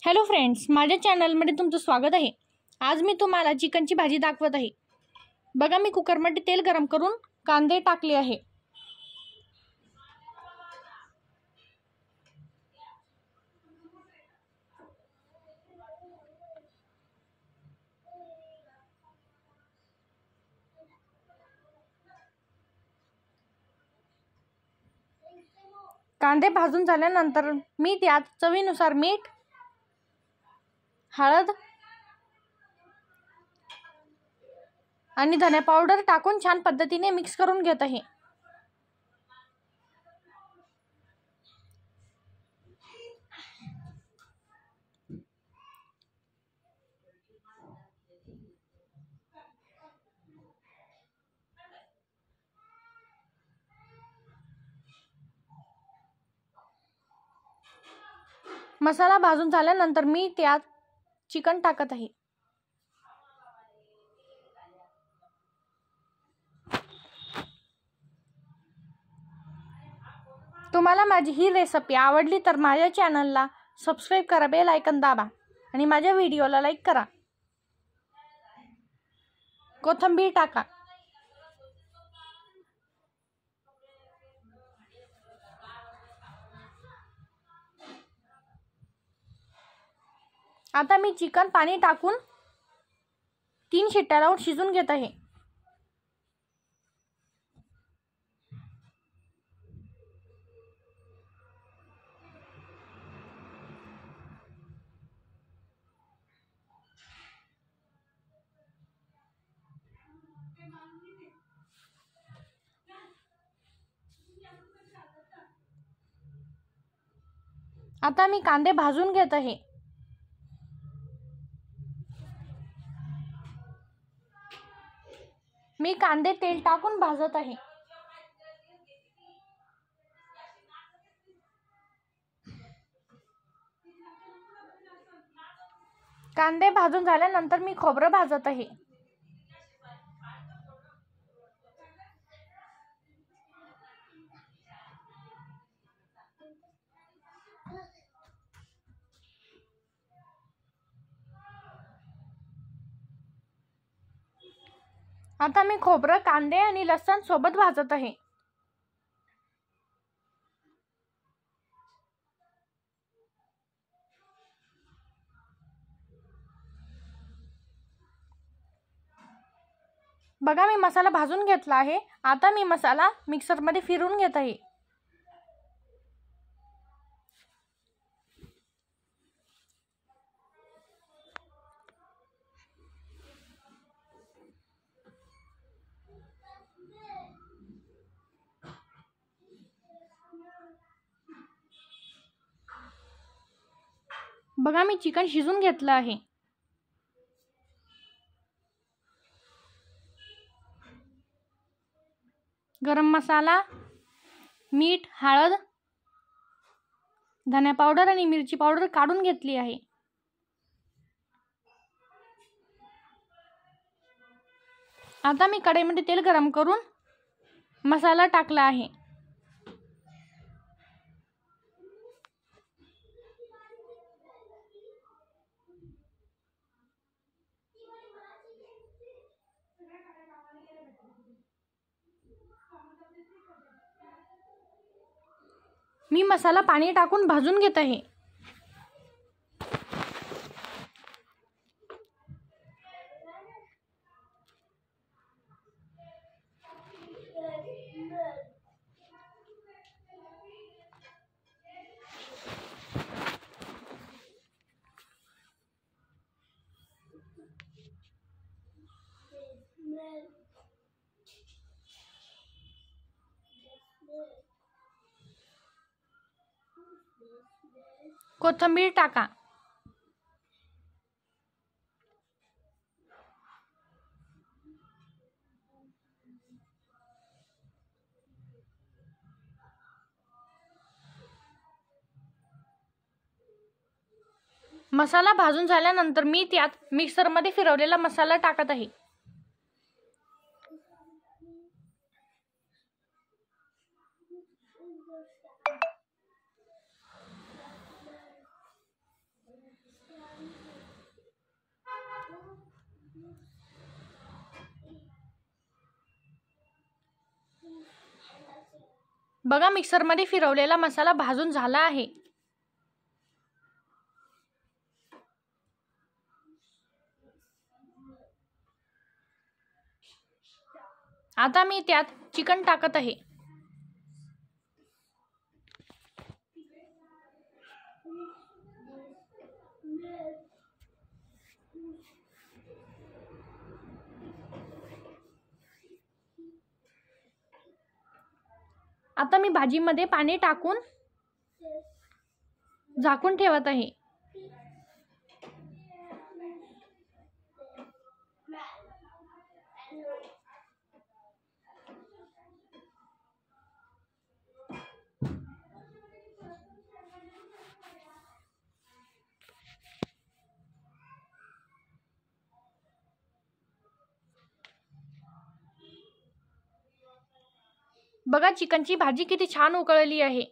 Hello friends, माझ्या चॅनलमध्ये तुमचं स्वागत आहे। आज मी तुम्हाला चिकनची भाजी दाखवत आहे। बघा, मी कुकरमध्ये तेल गरम करून कांदे टाकले आहे। कांदे भाजून झाल्यानंतर मी त्यात चवीनुसार मीठ, हळद आणि धने पावडर टाकून छान पद्धतीने मिक्स करून घेत आहे। मसाला भाजून झाल्यानंतर मी त्यात चिकन टाकत आहे। तुम्हाला माझी ही रेसिपी आवडली तर माझ्या चॅनलला सबस्क्राइब करा, बेल आयकॉन दाबा आणि माझ्या व्हिडिओला लाईक करा। कोथिंबीर टाका। आता मी चिकन पाणी टाकून 3 शिट्ट्या लावून शिजवून घेत आहे। आता मी कांदे भाजून घेत आहे। मी कांदे तेल टाकून भाजत आहे। कांदे भाजून झाल्यानंतर मी खोबरं भाजत आहे। आता मी खोबरं, कांदे आणि लसूण सोबत भाजत आहे। बघा, मी मसाला भाजून घेतला आहे। आता मी मसाला मिक्सरमध्ये फिरवून घेत आहे। बघा, मी चिकन शिजवून घेतलं आहे। गरम मसाला, मीठ, हळद, धने पावडर आणि मिरची पावडर काढून घेतली आहे। आता मी कढईमध्ये तेल गरम करून मसाला टाकला आहे। मी मसाला पाणी टाकून भाजून घेत आहे। कोथिंबीर टाका। मसाला भाजून झाल्यानंतर मी त्यात मिक्सरमध्ये फिरवलेला मसाला टाकत आहे। बघा मिक्सरमध्ये फिरवलेला मसाला भाजून झाला आहे. आता मी त्यात चिकन टाकत आहे. आता मी भाजीमध्ये पाणी टाकून झाकून ठेवत आहे. बघा चिकनची भाजी किती छान उकळली आहे.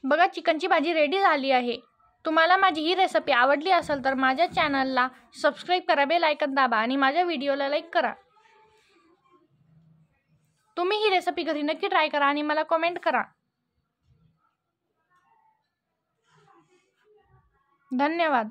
बघा चिकनची भाजी रेडी झाली आहे. तुम्हाला माझी ही रेसिपी आवडली असेल तर माझ्या चॅनलला सबस्क्राईब करा, बेल आयकॉन दाबा आणि माझ्या व्हिडिओला लाईक करा. तुम्ही ही रेसिपी घरी नक्की ट्राय करा आणि मला कमेंट करा. धन्यवाद.